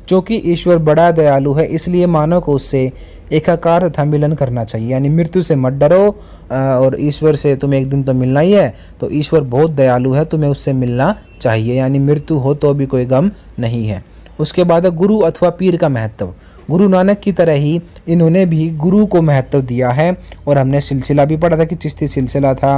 क्योंकि ईश्वर बड़ा दयालु है, इसलिए मानव को उससे एकाकार तथा मिलन करना चाहिए। यानी मृत्यु से मत डरो, और ईश्वर से तुम्हें एक दिन तो मिलना ही है, तो ईश्वर बहुत दयालु है, तुम्हें उससे मिलना चाहिए। यानी मृत्यु हो तो भी कोई गम नहीं है। उसके बाद है गुरु अथवा पीर का महत्व। गुरु नानक की तरह ही इन्होंने भी गुरु को महत्व दिया है। और हमने सिलसिला भी पढ़ा था कि चिश्ती सिलसिला था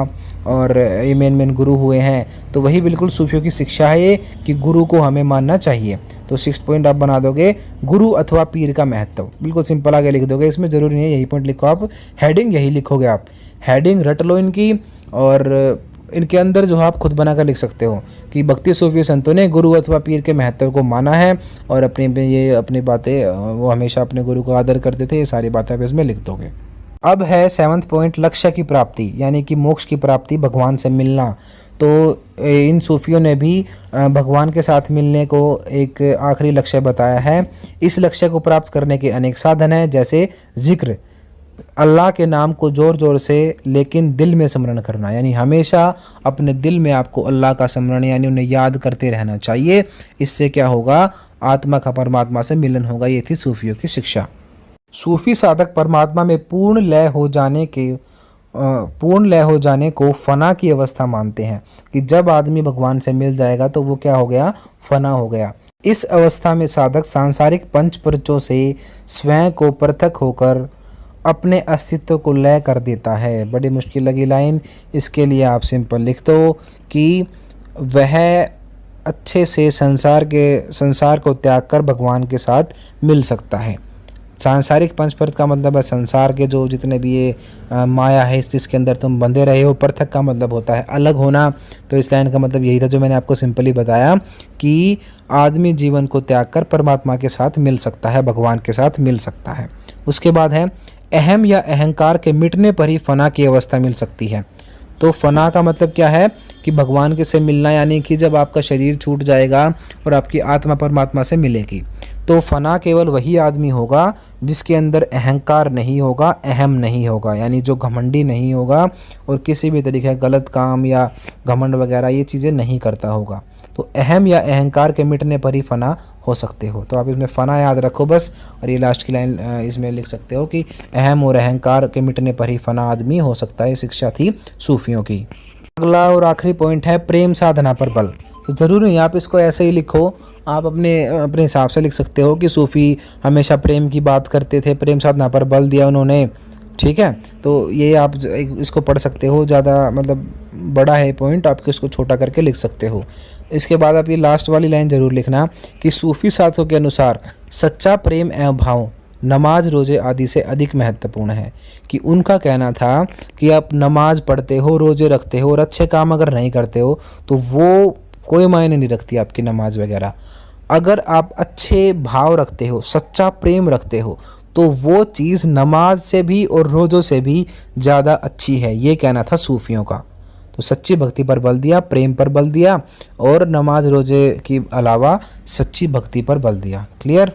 और ये मेन गुरु हुए हैं। तो वही बिल्कुल सूफियों की शिक्षा है ये कि गुरु को हमें मानना चाहिए। तो 6th पॉइंट आप बना दोगे गुरु अथवा पीर का महत्व, बिल्कुल सिंपल आगे लिख दोगे, इसमें ज़रूरी नहीं है यही पॉइंट लिखो, आप हेडिंग यही लिखोगे, आप हेडिंग रट लो इनकी और इनके अंदर जो है आप खुद बनाकर लिख सकते हो कि भक्ति सूफी संतों ने गुरु अथवा पीर के महत्व को माना है और अपनी बातें वो हमेशा अपने गुरु को आदर करते थे। ये सारी बातें आप इसमें लिख दोगे। अब है 7th पॉइंट लक्ष्य की प्राप्ति, यानी कि मोक्ष की प्राप्ति, भगवान से मिलना। तो इन सूफियों ने भी भगवान के साथ मिलने को एक आखिरी लक्ष्य बताया है। इस लक्ष्य को प्राप्त करने के अनेक साधन हैं, जैसे जिक्र, अल्लाह के नाम को ज़ोर ज़ोर से लेकिन दिल में स्मरण करना, यानी हमेशा अपने दिल में आपको अल्लाह का स्मरण यानी उन्हें याद करते रहना चाहिए। इससे क्या होगा, आत्मा का परमात्मा से मिलन होगा। ये थी सूफियों की शिक्षा। सूफी साधक परमात्मा में पूर्ण लय हो जाने को फना की अवस्था मानते हैं कि जब आदमी भगवान से मिल जाएगा तो वो क्या हो गया, फना हो गया। इस अवस्था में साधक सांसारिक पंच प्रचों से स्वयं को पृथक होकर अपने अस्तित्व को लय कर देता है। बड़ी मुश्किल लगी लाइन, इसके लिए आप सिंपल लिख दो कि वह अच्छे से संसार को त्याग कर भगवान के साथ मिल सकता है। सांसारिक पंचप्रत का मतलब है संसार के जो जितने भी ये माया है जिसके अंदर तुम बंधे रहे हो। पृथक का मतलब होता है अलग होना। तो इस लाइन का मतलब यही था जो मैंने आपको सिंपली बताया कि आदमी जीवन को त्याग कर परमात्मा के साथ मिल सकता है, भगवान के साथ मिल सकता है। उसके बाद है अहम या अहंकार के मिटने पर ही फना की अवस्था मिल सकती है। तो फना का मतलब क्या है कि भगवान के से मिलना, यानी कि जब आपका शरीर छूट जाएगा और आपकी आत्मा परमात्मा से मिलेगी तो फना केवल वही आदमी होगा जिसके अंदर अहंकार नहीं होगा, अहम नहीं होगा, यानी जो घमंडी नहीं होगा और किसी भी तरीके का गलत काम या घमंड वगैरह ये चीज़ें नहीं करता होगा। तो अहम या अहंकार के मिटने पर ही फना हो सकते हो। तो आप इसमें फना याद रखो बस, और ये लास्ट की लाइन इसमें लिख सकते हो कि अहम और अहंकार के मिटने पर ही फना आदमी हो सकता है। शिक्षा थी सूफियों की। अगला और आखिरी पॉइंट है प्रेम साधना पर बल। तो ज़रूर नहीं आप इसको ऐसे ही लिखो, आप अपने हिसाब से लिख सकते हो कि सूफ़ी हमेशा प्रेम की बात करते थे, प्रेम साधना पर बल दिया उन्होंने। ठीक है, तो ये आप इसको पढ़ सकते हो, ज़्यादा मतलब बड़ा है पॉइंट, आप इसको छोटा करके लिख सकते हो। इसके बाद आप ये लास्ट वाली लाइन ज़रूर लिखना कि सूफ़ी साधकों के अनुसार सच्चा प्रेम एवं भाव नमाज रोज़े आदि से अधिक महत्वपूर्ण है। कि उनका कहना था कि आप नमाज पढ़ते हो, रोज़े रखते हो और अच्छे काम अगर नहीं करते हो तो वो कोई मायने नहीं रखती आपकी नमाज वगैरह। अगर आप अच्छे भाव रखते हो, सच्चा प्रेम रखते हो, तो वो चीज़ नमाज से भी और रोज़ों से भी ज़्यादा अच्छी है। ये कहना था सूफियों का। तो सच्ची भक्ति पर बल दिया, प्रेम पर बल दिया और नमाज रोज़े के अलावा सच्ची भक्ति पर बल दिया। क्लियर।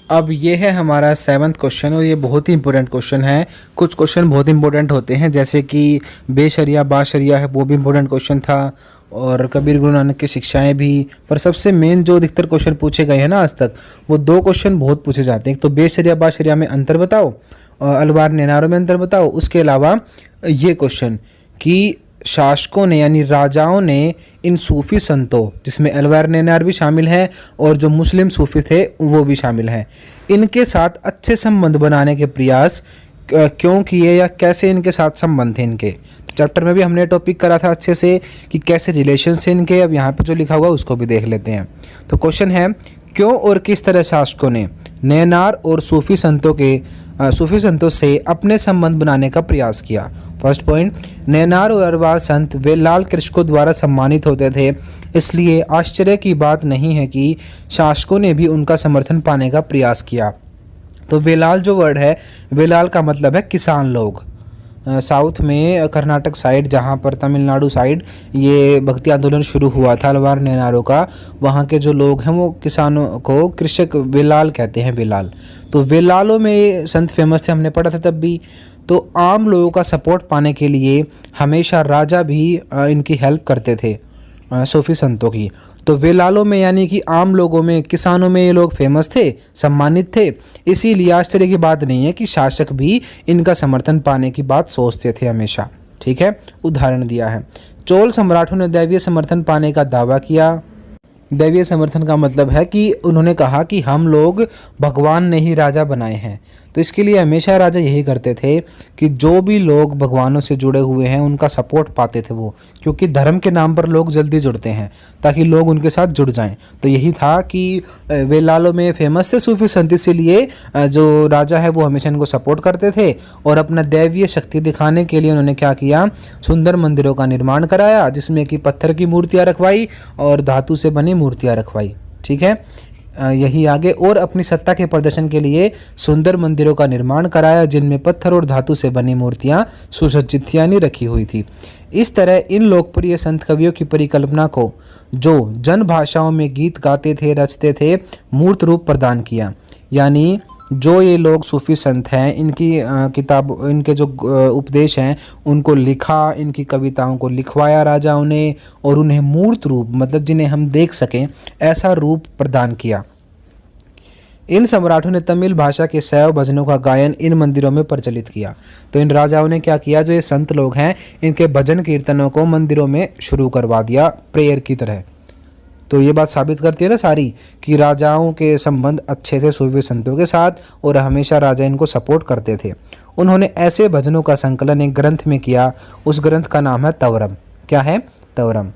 अब ये है हमारा 7th क्वेश्चन और ये बहुत ही इंपॉर्टेंट क्वेश्चन है। कुछ क्वेश्चन बहुत इंपॉर्टेंट होते हैं जैसे कि बेशरिया बाशरिया है, वो भी इंपॉर्टेंट क्वेश्चन था, और कबीर गुरु नानक की शिक्षाएं भी। पर सबसे मेन जो अधिकतर क्वेश्चन पूछे गए हैं ना आज तक, वो 2 क्वेश्चन बहुत पूछे जाते हैं। तो बेशरिया बाशरिया में अंतर बताओ, अलवार नेनारों में अंतर बताओ। उसके अलावा ये क्वेश्चन कि शासकों ने यानी राजाओं ने इन सूफ़ी संतों, जिसमें अलवार नेनार भी शामिल हैं और जो मुस्लिम सूफ़ी थे वो भी शामिल हैं, इनके साथ अच्छे संबंध बनाने के प्रयास क्यों किए या कैसे इनके साथ संबंध थे इनके। तो चैप्टर में भी हमने टॉपिक करा था अच्छे से कि कैसे रिलेशन थे इनके। अब यहाँ पे जो लिखा हुआ उसको भी देख लेते हैं। तो क्वेश्चन है क्यों और किस तरह शासकों ने नेनार और सूफ़ी संतों से अपने संबंध बनाने का प्रयास किया। फर्स्ट पॉइंट, नेनार और अरवार संत वे लाल कृषकों द्वारा सम्मानित होते थे, इसलिए आश्चर्य की बात नहीं है कि शासकों ने भी उनका समर्थन पाने का प्रयास किया। तो वेलाल जो वर्ड है, वेलाल का मतलब है किसान लोग। साउथ में कर्नाटक साइड, जहाँ पर तमिलनाडु साइड ये भक्ति आंदोलन शुरू हुआ था अलवार नेनारों का, वहाँ के जो लोग हैं वो किसानों को कृषक वेलाल कहते हैं, वेलाल। तो वेलालों में ये संत फेमस थे, हमने पढ़ा था तब भी। तो आम लोगों का सपोर्ट पाने के लिए हमेशा राजा भी इनकी हेल्प करते थे, सूफी संतों की। तो वेलालों में यानी कि आम लोगों में, किसानों में ये लोग फेमस थे, सम्मानित थे। इसीलिए आश्चर्य की बात नहीं है कि शासक भी इनका समर्थन पाने की बात सोचते थे हमेशा। ठीक है, उदाहरण दिया है। चोल सम्राटों ने दैवीय समर्थन पाने का दावा किया। दैवीय समर्थन का मतलब है कि उन्होंने कहा कि हम लोग भगवान ने ही राजा बनाए हैं। तो इसके लिए हमेशा राजा यही करते थे कि जो भी लोग भगवानों से जुड़े हुए हैं उनका सपोर्ट पाते थे वो, क्योंकि धर्म के नाम पर लोग जल्दी जुड़ते हैं ताकि लोग उनके साथ जुड़ जाएं। तो यही था कि वेलालो में फेमस थे सूफी संत, इसीलिए जो राजा है वो हमेशा इनको सपोर्ट करते थे। और अपना दैवीय शक्ति दिखाने के लिए उन्होंने क्या किया, सुंदर मंदिरों का निर्माण कराया, जिसमें कि पत्थर की मूर्तियाँ रखवाई और धातु से बनी मूर्तियाँ रखवाई। ठीक है, यही आगे, और अपनी सत्ता के प्रदर्शन के लिए सुंदर मंदिरों का निर्माण कराया जिनमें पत्थर और धातु से बनी मूर्तियां सुसज्जित यानी रखी हुई थी। इस तरह इन लोकप्रिय संत कवियों की परिकल्पना को, जो जन भाषाओं में गीत गाते थे रचते थे, मूर्त रूप प्रदान किया। यानी जो ये लोग सूफी संत हैं, इनकी किताब, इनके जो उपदेश हैं उनको लिखा, इनकी कविताओं को लिखवाया राजाओं ने, और उन्हें मूर्त रूप मतलब जिन्हें हम देख सकें ऐसा रूप प्रदान किया। इन सम्राटों ने तमिल भाषा के शैव भजनों का गायन इन मंदिरों में प्रचलित किया। तो इन राजाओं ने क्या किया, जो ये संत लोग हैं इनके भजन कीर्तनों को मंदिरों में शुरू करवा दिया प्रेयर की तरह। तो ये बात साबित करती है ना सारी कि राजाओं के संबंध अच्छे थे सूफी संतों के साथ, और हमेशा राजा इनको सपोर्ट करते थे। उन्होंने ऐसे भजनों का संकलन एक ग्रंथ में किया, उस ग्रंथ का नाम है तवरम। क्या है? तवरम।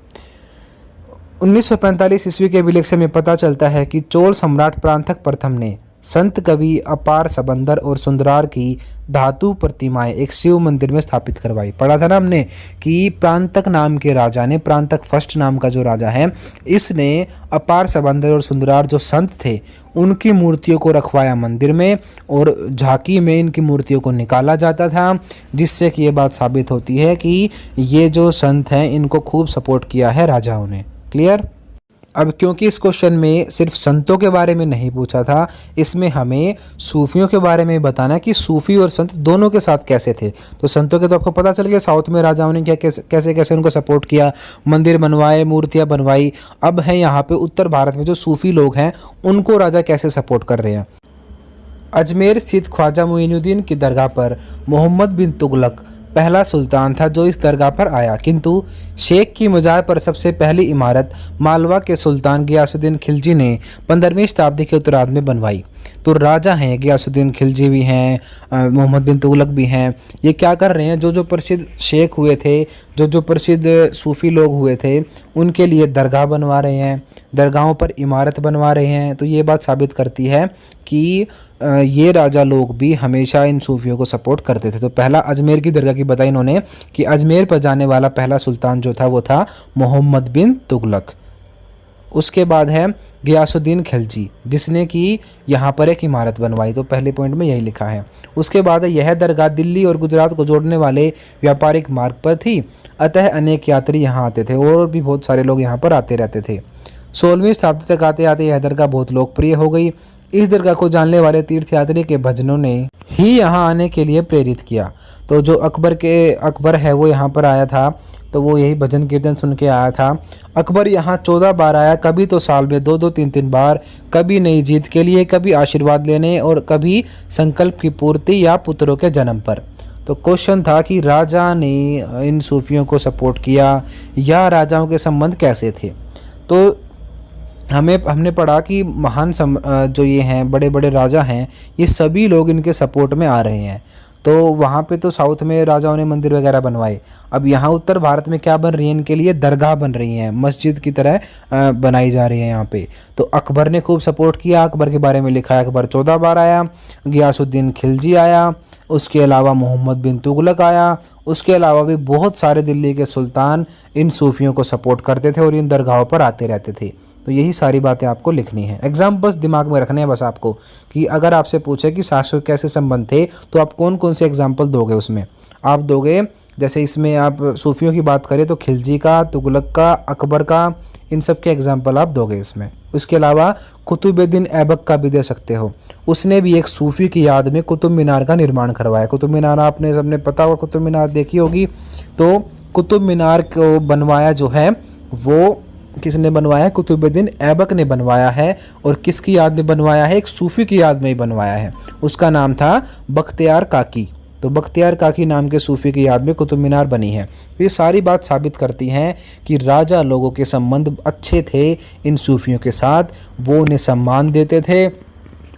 1945 ईस्वी के अभिलेख से में पता चलता है कि चोल सम्राट प्रांतक प्रथम ने संत कवि अपार सबंदर और सुंदरार की धातु प्रतिमाएं एक शिव मंदिर में स्थापित करवाई। पढ़ा था ना हमने कि प्रांतक नाम के राजा ने, प्रांतक फर्स्ट नाम का जो राजा है, इसने अपार सबंदर और सुंदरार जो संत थे उनकी मूर्तियों को रखवाया मंदिर में, और झांकी में इनकी मूर्तियों को निकाला जाता था, जिससे कि ये बात साबित होती है कि ये जो संत हैं इनको खूब सपोर्ट किया है राजाओं ने। क्लियर? अब क्योंकि इस क्वेश्चन में सिर्फ संतों के बारे में नहीं पूछा था, इसमें हमें सूफियों के बारे में बताना कि सूफी और संत दोनों के साथ कैसे थे। तो संतों के तो आपको पता चल गया, साउथ में राजाओं ने क्या कैसे कैसे उनको सपोर्ट किया, मंदिर बनवाए, मूर्तियां बनवाई। अब है यहाँ पे उत्तर भारत में जो सूफी लोग हैं उनको राजा कैसे सपोर्ट कर रहे हैं। अजमेर स्थित ख्वाजा मुइनुद्दीन की दरगाह पर मोहम्मद बिन तुगलक पहला सुल्तान था जो इस दरगाह पर आया, किंतु शेख की मजार पर सबसे पहली इमारत मालवा के सुल्तान गियासुद्दीन खिलजी ने 15वीं शताब्दी के उत्तरार्ध में बनवाई। तो राजा हैं, गियासुद्दीन खिलजी भी हैं, मोहम्मद बिन तुगलक भी हैं। ये क्या कर रहे हैं, जो प्रसिद्ध शेख हुए थे, जो प्रसिद्ध सूफी लोग हुए थे, उनके लिए दरगाह बनवा रहे हैं, दरगाहों पर इमारत बनवा रहे हैं। तो ये बात साबित करती है कि ये राजा लोग भी हमेशा इन सूफियों को सपोर्ट करते थे। तो पहला अजमेर की दरगाह की बताई इन्होंने कि अजमेर पर जाने वाला पहला सुल्तान जो था वो था मोहम्मद बिन तुगलक। उसके बाद है गियासुद्दीन खिलजी, जिसने कि यहाँ पर एक इमारत बनवाई। तो पहले पॉइंट में यही लिखा है। उसके बाद यह दरगाह दिल्ली और गुजरात को जोड़ने वाले व्यापारिक मार्ग पर थी, अतः अनेक यात्री यहाँ आते थे और भी बहुत सारे लोग यहाँ पर आते रहते थे। 16वीं शताब्दी तक आते आते यह दरगाह बहुत लोकप्रिय हो गई। इस दरगाह को जानने वाले तीर्थयात्री के भजनों ने ही यहाँ आने के लिए प्रेरित किया। तो जो अकबर है वो यहाँ पर आया था, तो वो यही भजन कीर्तन सुन के आया था। अकबर यहाँ 14 बार आया, कभी तो साल में 2-2 3-3 बार, कभी नई जीत के लिए, कभी आशीर्वाद लेने और कभी संकल्प की पूर्ति या पुत्रों के जन्म पर। तो क्वेश्चन था कि राजा ने इन सूफियों को सपोर्ट किया या राजाओं के संबंध कैसे थे। तो हमने पढ़ा कि महान जो ये हैं बड़े बड़े राजा हैं, ये सभी लोग इनके सपोर्ट में आ रहे हैं। तो वहाँ पे तो साउथ में राजाओं ने मंदिर वगैरह बनवाए। अब यहाँ उत्तर भारत में क्या बन रही है, इनके लिए दरगाह बन रही हैं, मस्जिद की तरह बनाई जा रही है यहाँ पे। तो अकबर ने खूब सपोर्ट किया, अकबर के बारे में लिखा है अकबर 14 बार आया, गियासुद्दीन खिलजी आया, उसके अलावा मोहम्मद बिन तुगलक आया, उसके अलावा भी बहुत सारे दिल्ली के सुल्तान इन सूफियों को सपोर्ट करते थे और इन दरगाहों पर आते रहते थे। तो यही सारी बातें आपको लिखनी है। एग्जाम बस दिमाग में रखने हैं बस आपको कि अगर आपसे पूछे कि शासकों कैसे संबंध थे तो आप कौन कौन से एग्जाम्पल दोगे। उसमें आप दोगे, जैसे इसमें आप सूफियों की बात करें तो खिलजी का, तुगलक का, अकबर का, इन सब के एग्जाम्पल आप दोगे इसमें। उसके अलावा कुतुबुद्दीन ऐबक का भी दे सकते हो, उसने भी एक सूफी की याद में कुतुब मीनार का निर्माण करवाया। कुतुब मीनार आपने सबने पता होगा, कुतुब मीनार देखी होगी। तो कुतुब मीनार को बनवाया जो है वो किसने बनवाया है, कुतुबुद्दीन ऐबक ने बनवाया है। और किसकी याद में बनवाया है, एक सूफी की याद में ही बनवाया है, उसका नाम था बख्तियार काकी। तो तो बख्तियार काकी नाम के सूफी की याद में कुतुब मीनार बनी है। ये सारी बात साबित करती हैं कि राजा लोगों के संबंध अच्छे थे इन सूफियों के साथ, वो उन्हें सम्मान देते थे,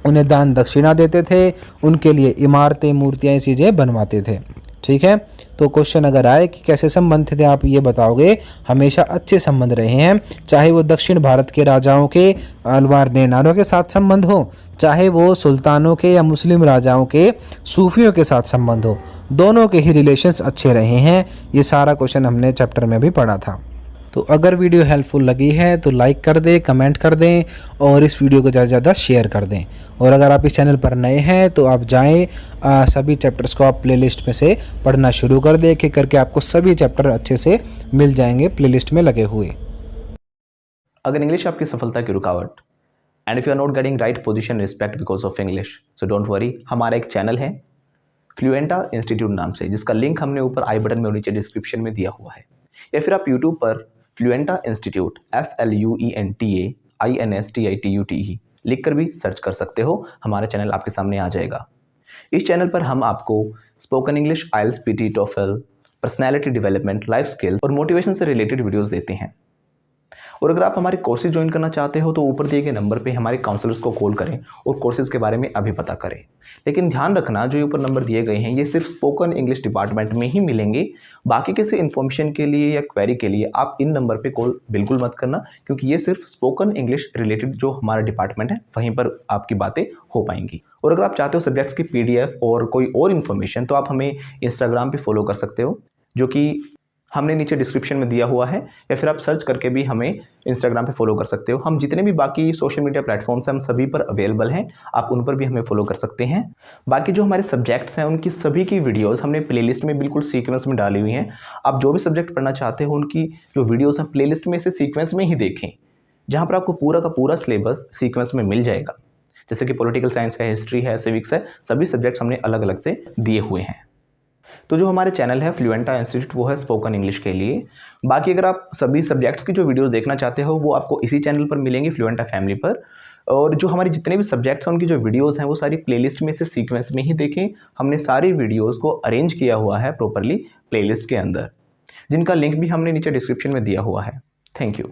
उन्हें दान दक्षिणा देते थे, उनके लिए इमारतें, मूर्तियाँ, चीज़ें बनवाते थे। ठीक है, तो क्वेश्चन अगर आए कि कैसे संबंध थे, आप ये बताओगे हमेशा अच्छे संबंध रहे हैं, चाहे वो दक्षिण भारत के राजाओं के अलवार नेनारों के साथ संबंध हो, चाहे वो सुल्तानों के या मुस्लिम राजाओं के सूफियों के साथ संबंध हो, दोनों के ही रिलेशंस अच्छे रहे हैं। ये सारा क्वेश्चन हमने चैप्टर में भी पढ़ा था। तो अगर वीडियो हेल्पफुल लगी है तो लाइक कर दें, कमेंट कर दें और इस वीडियो को ज़्यादा से ज़्यादा शेयर कर दें। और अगर आप इस चैनल पर नए हैं तो आप जाएं, सभी चैप्टर्स को आप प्लेलिस्ट में से पढ़ना शुरू कर दें, एक करके आपको सभी चैप्टर अच्छे से मिल जाएंगे प्लेलिस्ट में लगे हुए। अगर इंग्लिश आपकी सफलता की रुकावट and if you are not getting right position respect because of English, so don't worry, हमारा एक चैनल है फ्लुएंटा इंस्टीट्यूट नाम से, जिसका लिंक हमने ऊपर आई बटन में और नीचे डिस्क्रिप्शन में दिया हुआ है, या फिर आप यूट्यूब पर फ्लुएंटा इंस्टीट्यूट FLUENTA INSTITUTE लिख कर भी सर्च कर सकते हो। हमारा चैनल आपके सामने आ जाएगा। इस चैनल पर हम आपको स्पोकन इंग्लिश, आइल्स, PT, TOEFL, personality development, life skill और मोटिवेशन से रिलेटेड वीडियोज़ देते हैं। और अगर आप हमारे कोर्सेज ज्वाइन करना चाहते हो तो ऊपर दिए गए नंबर पे हमारे काउंसलर्स को कॉल करें और कोर्सेज के बारे में अभी पता करें। लेकिन ध्यान रखना, जो ऊपर नंबर दिए गए हैं ये सिर्फ स्पोकन इंग्लिश डिपार्टमेंट में ही मिलेंगे। बाकी किसी इन्फॉर्मेशन के लिए या क्वेरी के लिए आप इन नंबर पे कॉल बिल्कुल मत करना, क्योंकि ये सिर्फ स्पोकन इंग्लिश रिलेटेड जो हमारा डिपार्टमेंट है वहीं पर आपकी बातें हो पाएंगी। और अगर आप चाहते हो सब्जेक्ट्स की PDF और कोई और इन्फॉर्मेशन तो आप हमें इंस्टाग्राम पर फॉलो कर सकते हो, जो कि हमने नीचे डिस्क्रिप्शन में दिया हुआ है, या फिर आप सर्च करके भी हमें इंस्टाग्राम पे फॉलो कर सकते हो। हम जितने भी बाकी सोशल मीडिया प्लेटफॉर्म्स हैं हम सभी पर अवेलेबल हैं, आप उन पर भी हमें फॉलो कर सकते हैं। बाकी जो हमारे सब्जेक्ट्स हैं उनकी सभी की वीडियोस हमने प्लेलिस्ट में बिल्कुल सीक्वेंस में डाली हुई हैं। आप जो भी सब्जेक्ट पढ़ना चाहते हो उनकी जो वीडियोज़ हैं प्लेलिस्ट में से सीक्वेंस में ही देखें, जहाँ पर आपको पूरा का पूरा सिलेबस सीक्वेंस में मिल जाएगा। जैसे कि पॉलिटिकल साइंस है, हिस्ट्री है, सिविक्स है, सभी सब्जेक्ट्स हमने अलग अलग से दिए हुए हैं। तो जो हमारे चैनल है फ्लुएंटा इंस्टीट्यूट वो है स्पोकन इंग्लिश के लिए। बाकी अगर आप सभी सब्जेक्ट्स की जो वीडियोस देखना चाहते हो वो आपको इसी चैनल पर मिलेंगी, फ्लुएंटा फैमिली पर। और जो हमारे जितने भी सब्जेक्ट्स हैं उनकी जो वीडियोस हैं वो सारी प्लेलिस्ट में से सीक्वेंस में ही देखें। हमने सारी वीडियोस को अरेंज किया हुआ है प्रॉपरली प्लेलिस्ट के अंदर, जिनका लिंक भी हमने नीचे डिस्क्रिप्शन में दिया हुआ है। Thank you.